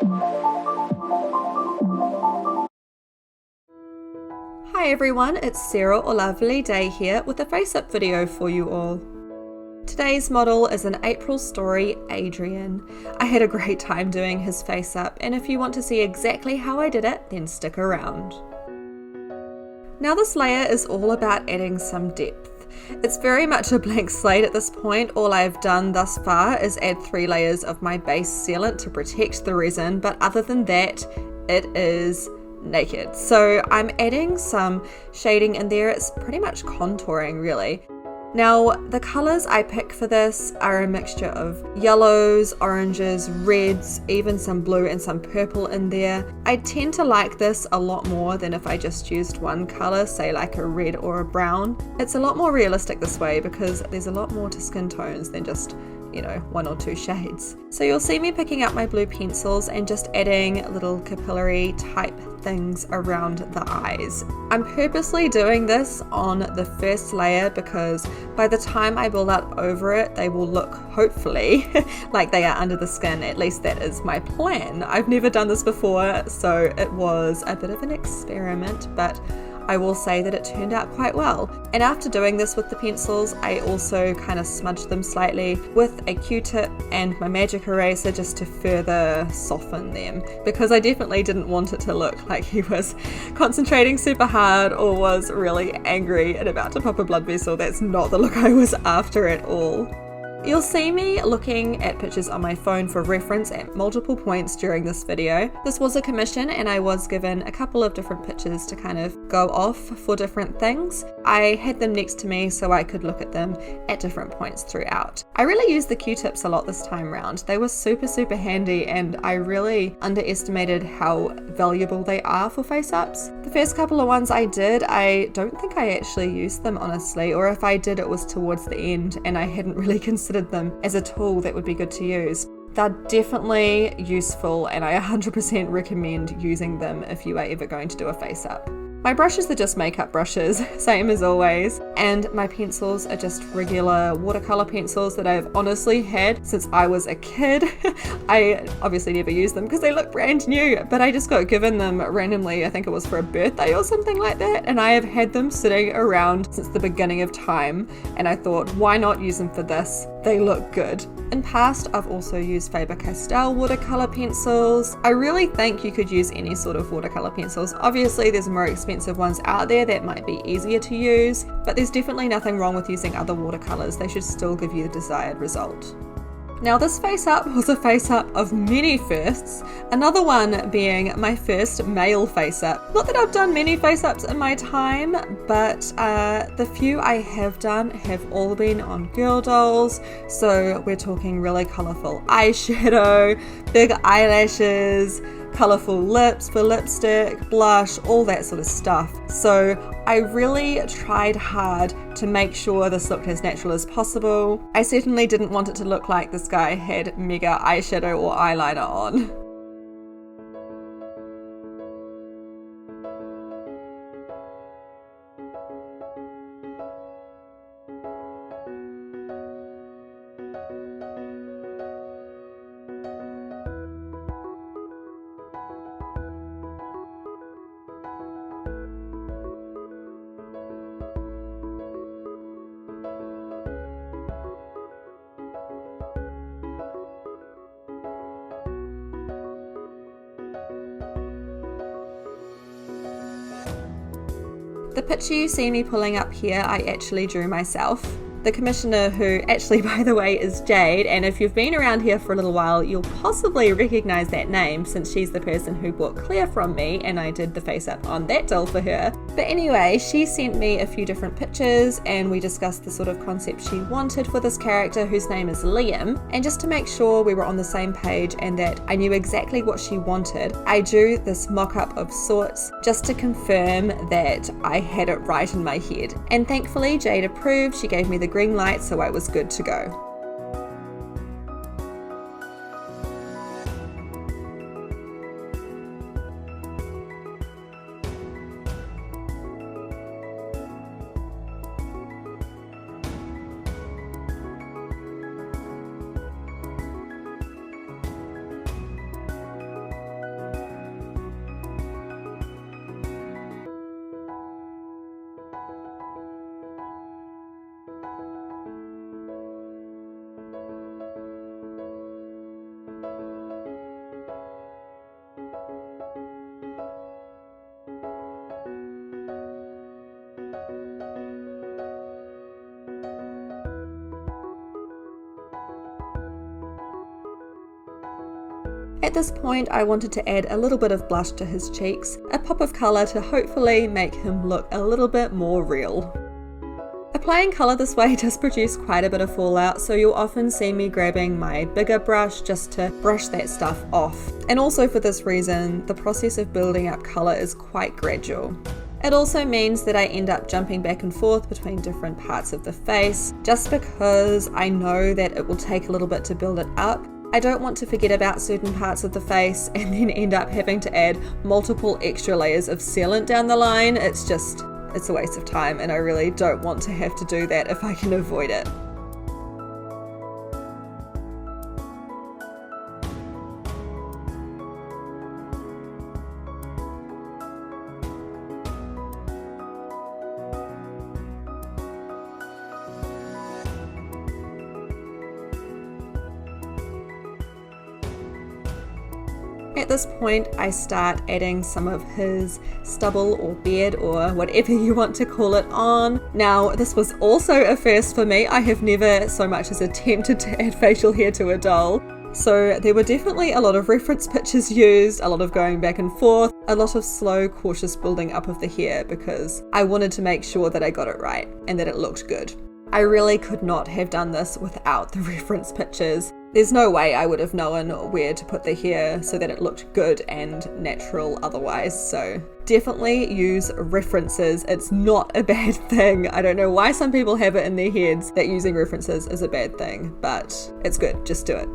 Hi everyone, it's Sarah or LavilyDay here with a face-up video for you all. Today's model is an April story, Adrian. I had a great time doing his face-up, and if you want to see exactly how I did it, then stick around. Now this layer is all about adding some depth. It's very much a blank slate at this point. All I've done thus far is add 3 layers of my base sealant to protect the resin, but other than that, it is naked. So I'm adding some shading in there. It's pretty much contouring really. Now the colors I pick for this are a mixture of yellows, oranges, reds, even some blue and some purple in there. I tend to like this a lot more than if I just used one color, say like a red or a brown. It's a lot more realistic this way because there's a lot more to skin tones than just, you know, 1 or 2 shades. So you'll see me picking up my blue pencils and just adding little capillary type things around the eyes. I'm purposely doing this on the first layer because by the time I build up over it, they will look, hopefully, like they are under the skin. At least that is my plan. I've never done this before, so it was a bit of an experiment, but I will say that it turned out quite well. And after doing this with the pencils, I also kind of smudged them slightly with a Q-tip and my magic eraser just to further soften them, because I definitely didn't want it to look like he was concentrating super hard or was really angry and about to pop a blood vessel. That's not the look I was after at all. You'll see me looking at pictures on my phone for reference at multiple points during this video. This was a commission and I was given a couple of different pictures to kind of go off for different things. I had them next to me so I could look at them at different points throughout. I really used the Q-tips a lot this time round. They were super handy and I really underestimated how valuable they are for face-ups. The first couple of ones I did, I don't think I actually used them honestly, or if I did it was towards the end and I hadn't really considered them as a tool that would be good to use. They're definitely useful and I 100% recommend using them if you are ever going to do a face-up. My brushes are just makeup brushes, same as always, and my pencils are just regular watercolor pencils that I've honestly had since I was a kid. I obviously never use them because they look brand new, but I just got given them randomly. I think it was for a birthday or something like that, and I have had them sitting around since the beginning of time, and I thought, why not use them for this? They look good. In past, I've also used Faber-Castell watercolor pencils. I really think you could use any sort of watercolor pencils. Obviously, there's more expensive ones out there that might be easier to use, but there's definitely nothing wrong with using other watercolors. They should still give you the desired result. Now this face-up was a face-up of many firsts, another one being my first male face-up. Not that I've done many face-ups in my time, but the few I have done have all been on girl dolls, so we're talking really colourful eyeshadow, big eyelashes, colourful lips for lipstick, blush, all that sort of stuff. So I really tried hard to make sure this looked as natural as possible. I certainly didn't want it to look like this guy had mega eyeshadow or eyeliner on. The picture you see me pulling up here, I actually drew myself. The commissioner, who actually, by the way, is Jade, and if you've been around here for a little while, you'll possibly recognize that name since she's the person who bought Claire from me and I did the face up on that doll for her. But anyway, she sent me a few different pictures and we discussed the sort of concept she wanted for this character, whose name is Liam, and just to make sure we were on the same page and that I knew exactly what she wanted, I drew this mock-up of sorts just to confirm that I had it right in my head. And thankfully Jade approved. She gave me the green light, so I was good to go. At this point, I wanted to add a little bit of blush to his cheeks, a pop of colour to hopefully make him look a little bit more real. Applying colour this way does produce quite a bit of fallout, so you'll often see me grabbing my bigger brush just to brush that stuff off. And also for this reason, the process of building up colour is quite gradual. It also means that I end up jumping back and forth between different parts of the face, just because I know that it will take a little bit to build it up. I don't want to forget about certain parts of the face and then end up having to add multiple extra layers of sealant down the line. It's a waste of time, and I really don't want to have to do that if I can avoid it. At this point, I start adding some of his stubble or beard or whatever you want to call it on. Now, this was also a first for me. I have never so much as attempted to add facial hair to a doll. So there were definitely a lot of reference pictures used, a lot of going back and forth, a lot of slow, cautious building up of the hair because I wanted to make sure that I got it right and that it looked good. I really could not have done this without the reference pictures. There's no way I would have known where to put the hair so that it looked good and natural otherwise, so definitely use references. It's not a bad thing. I don't know why some people have it in their heads that using references is a bad thing, but it's good, just do it.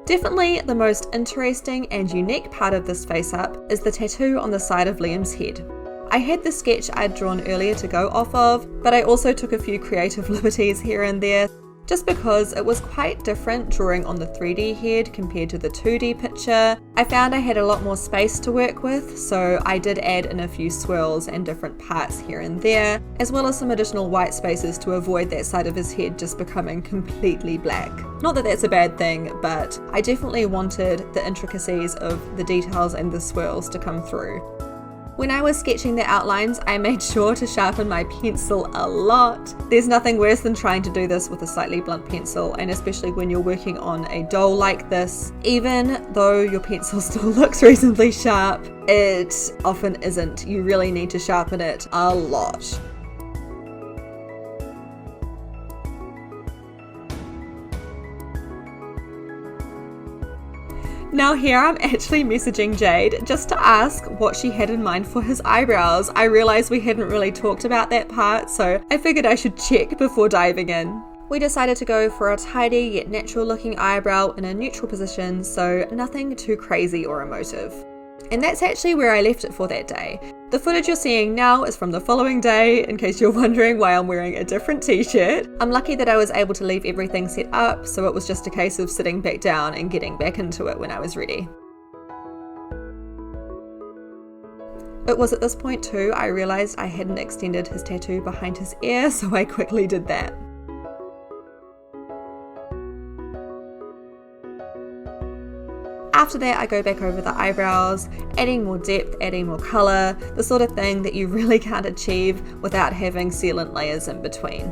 Definitely the most interesting and unique part of this face up is the tattoo on the side of Liam's head. I had the sketch I'd drawn earlier to go off of, but I also took a few creative liberties here and there, just because it was quite different drawing on the 3D head compared to the 2D picture. I found I had a lot more space to work with, so I did add in a few swirls and different parts here and there, as well as some additional white spaces to avoid that side of his head just becoming completely black. Not that that's a bad thing, but I definitely wanted the intricacies of the details and the swirls to come through. When I was sketching the outlines, I made sure to sharpen my pencil a lot. There's nothing worse than trying to do this with a slightly blunt pencil, and especially when you're working on a doll like this. Even though your pencil still looks reasonably sharp, it often isn't. You really need to sharpen it a lot. Now here I'm actually messaging Jade just to ask what she had in mind for his eyebrows. I realised we hadn't really talked about that part, so I figured I should check before diving in. We decided to go for a tidy yet natural looking eyebrow in a neutral position, so nothing too crazy or emotive. And that's actually where I left it for that day. The footage you're seeing now is from the following day, in case you're wondering why I'm wearing a different t-shirt. I'm lucky that I was able to leave everything set up, so it was just a case of sitting back down and getting back into it when I was ready. It was at this point too I realised I hadn't extended his tattoo behind his ear, so I quickly did that. After that, I go back over the eyebrows, adding more depth, adding more colour, the sort of thing that you really can't achieve without having sealant layers in between.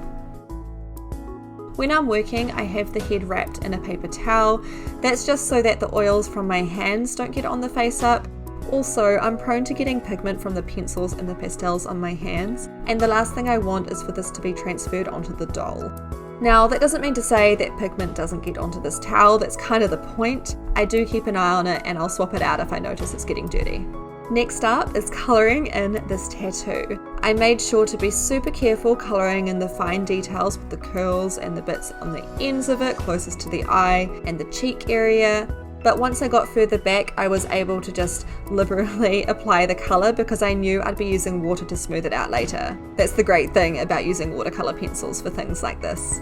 When I'm working, I have the head wrapped in a paper towel. That's just so that the oils from my hands don't get on the face up. Also, I'm prone to getting pigment from the pencils and the pastels on my hands, and the last thing I want is for this to be transferred onto the doll. Now, that doesn't mean to say that pigment doesn't get onto this towel, that's kind of the point. I do keep an eye on it and I'll swap it out if I notice it's getting dirty. Next up is colouring in this tattoo. I made sure to be super careful colouring in the fine details with the curls and the bits on the ends of it closest to the eye and the cheek area. But once I got further back, I was able to just liberally apply the colour because I knew I'd be using water to smooth it out later. That's the great thing about using watercolour pencils for things like this.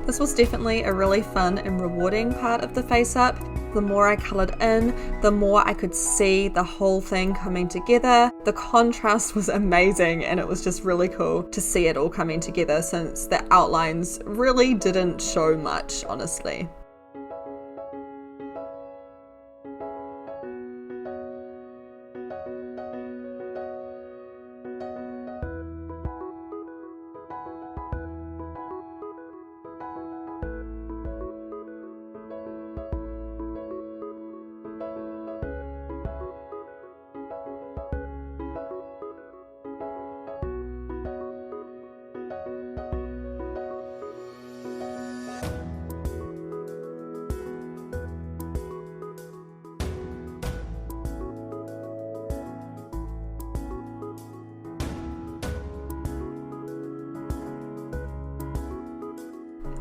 This was definitely a really fun and rewarding part of the face up. The more I coloured in, the more I could see the whole thing coming together. The contrast was amazing and it was just really cool to see it all coming together since the outlines really didn't show much, honestly.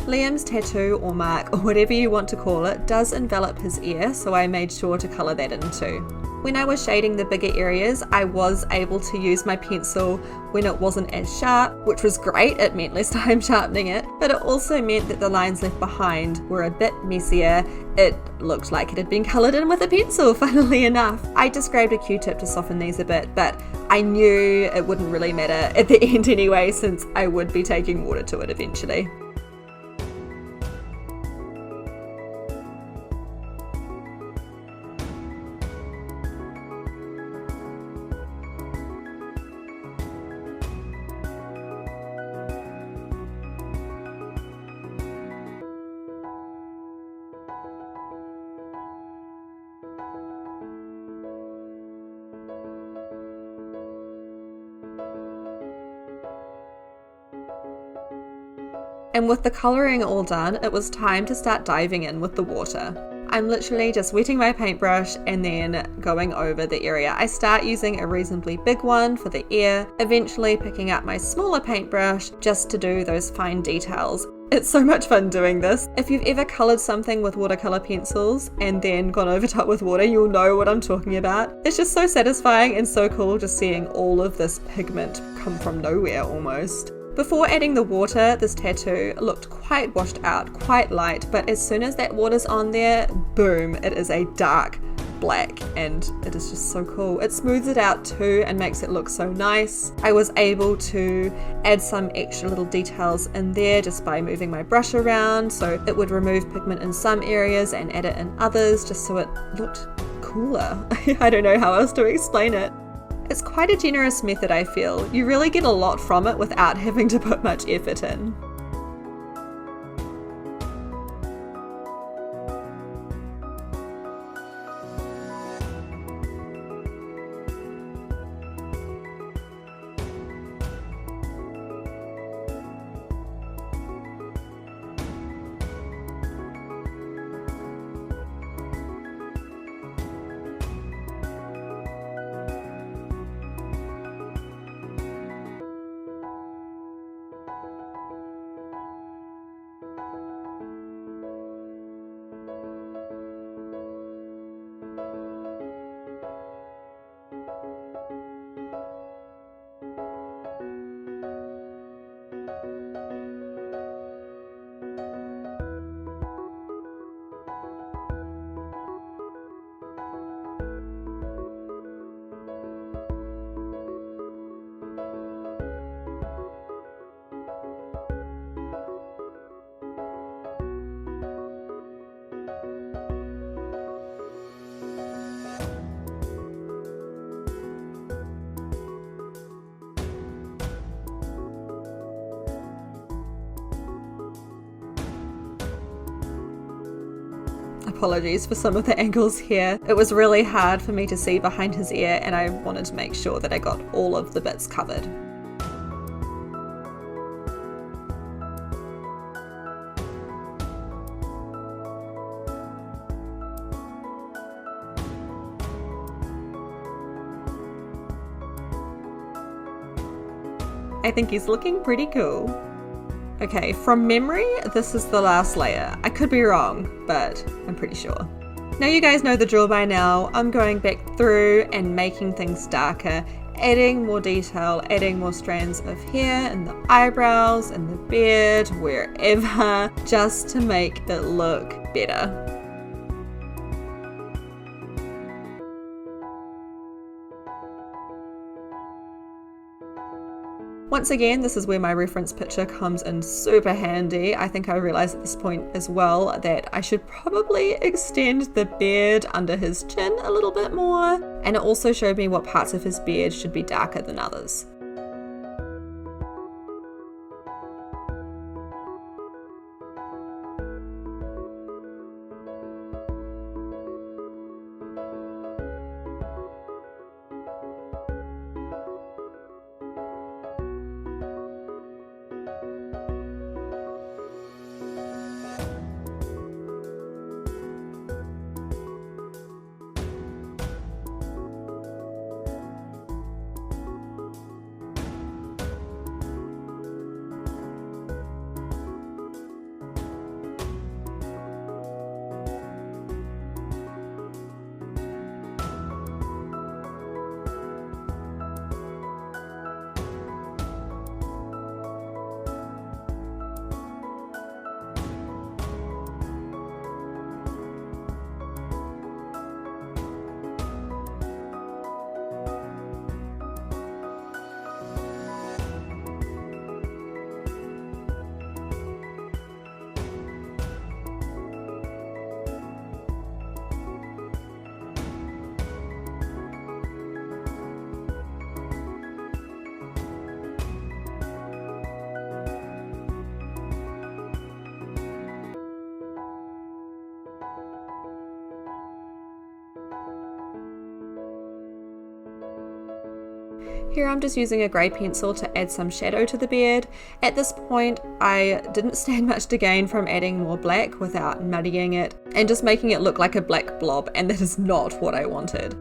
Liam's tattoo or mark, or whatever you want to call it, does envelop his ear, so I made sure to colour that in too. When I was shading the bigger areas, I was able to use my pencil when it wasn't as sharp, which was great. It meant less time sharpening it, but it also meant that the lines left behind were a bit messier. It looked like it had been coloured in with a pencil, funnily enough. I just grabbed a Q-tip to soften these a bit, but I knew it wouldn't really matter at the end anyway, since I would be taking water to it eventually. And with the colouring all done, it was time to start diving in with the water. I'm literally just wetting my paintbrush and then going over the area. I start using a reasonably big one for the ear, eventually picking up my smaller paintbrush just to do those fine details. It's so much fun doing this. If you've ever coloured something with watercolour pencils and then gone over top with water, you'll know what I'm talking about. It's just so satisfying and so cool just seeing all of this pigment come from nowhere almost. Before adding the water, this tattoo looked quite washed out, quite light, but as soon as that water's on there, boom, it is a dark black, and it is just so cool. It smooths it out too and makes it look so nice. I was able to add some extra little details in there just by moving my brush around, so it would remove pigment in some areas and add it in others, just so it looked cooler. I don't know how else to explain it. It's quite a generous method, I feel. You really get a lot from it without having to put much effort in. Apologies for some of the angles here. It was really hard for me to see behind his ear, and I wanted to make sure that I got all of the bits covered. I think he's looking pretty cool. Okay, from memory, this is the last layer. I could be wrong, but I'm pretty sure. Now you guys know the drill by now. I'm going back through and making things darker, adding more detail, adding more strands of hair and the eyebrows and the beard, wherever, just to make it look better. Once again, this is where my reference picture comes in super handy. I think I realized at this point as well that I should probably extend the beard under his chin a little bit more, and it also showed me what parts of his beard should be darker than others. Here I'm just using a grey pencil to add some shadow to the beard. At this point, I didn't stand much to gain from adding more black without muddying it and just making it look like a black blob, and that is not what I wanted.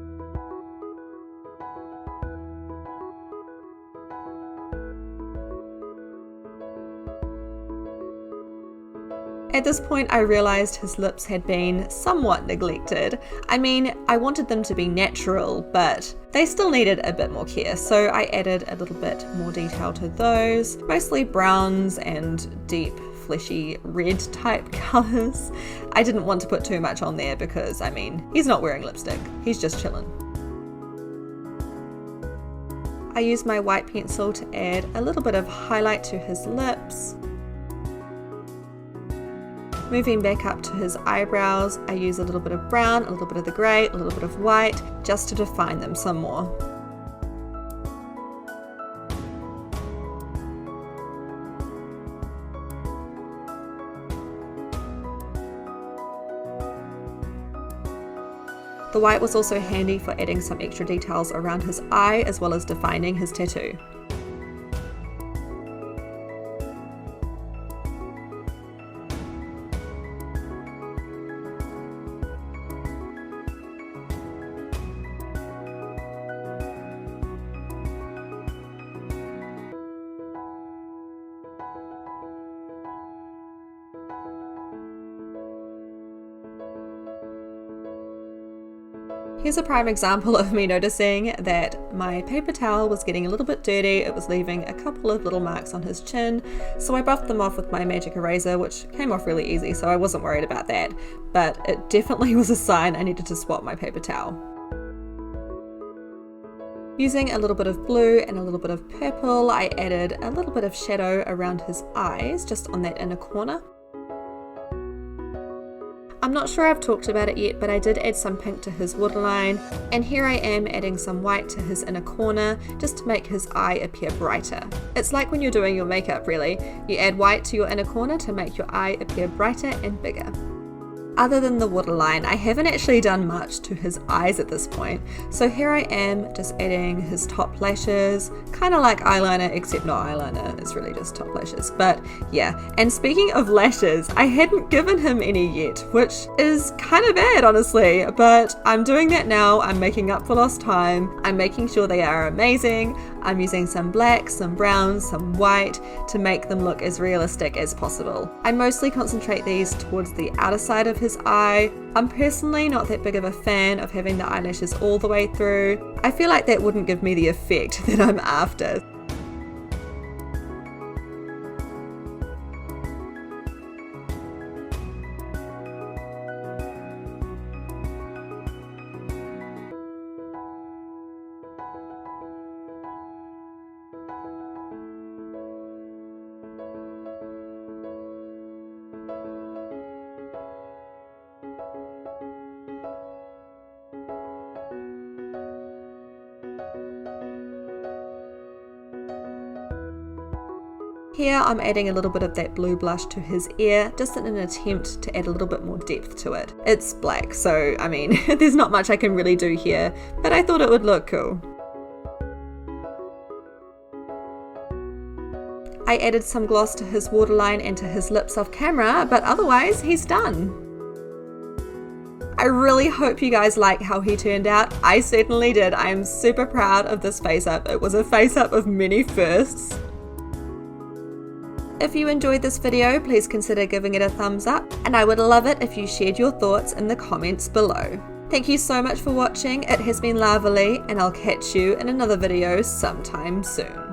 At this point, I realised his lips had been somewhat neglected. I mean, I wanted them to be natural, but they still needed a bit more care, so I added a little bit more detail to those, mostly browns and deep, fleshy red type colours. I didn't want to put too much on there because, I mean, he's not wearing lipstick, he's just chillin'. I used my white pencil to add a little bit of highlight to his lips. Moving back up to his eyebrows, I use a little bit of brown, a little bit of the grey, a little bit of white, just to define them some more. The white was also handy for adding some extra details around his eye as well as defining his tattoo. Here's a prime example of me noticing that my paper towel was getting a little bit dirty. It was leaving a couple of little marks on his chin, so I buffed them off with my magic eraser, which came off really easy, so I wasn't worried about that. But it definitely was a sign I needed to swap my paper towel. Using a little bit of blue and a little bit of purple, I added a little bit of shadow around his eyes, just on that inner corner. I'm not sure I've talked about it yet, but I did add some pink to his waterline, and here I am adding some white to his inner corner just to make his eye appear brighter. It's like when you're doing your makeup really, you add white to your inner corner to make your eye appear brighter and bigger. Other than the waterline, I haven't actually done much to his eyes at this point, so here I am just adding his top lashes, kind of like eyeliner, except not eyeliner, it's really just top lashes. But yeah, and speaking of lashes, I hadn't given him any yet, which is kind of bad honestly, but I'm doing that now. I'm making up for lost time, I'm making sure they are amazing. I'm using some black, some brown, some white to make them look as realistic as possible. I mostly concentrate these towards the outer side of his eye. I'm personally not that big of a fan of having the eyelashes all the way through. I feel like that wouldn't give me the effect that I'm after. Here I'm adding a little bit of that blue blush to his ear, just in an attempt to add a little bit more depth to it. It's black, so I mean, there's not much I can really do here, but I thought it would look cool. I added some gloss to his waterline and to his lips off camera, but otherwise he's done. I really hope you guys like how he turned out. I certainly did. I am super proud of this face up. It was a face up of many firsts. If you enjoyed this video, please consider giving it a thumbs up, and I would love it if you shared your thoughts in the comments below. Thank you so much for watching. It has been Lavily, and I'll catch you in another video sometime soon.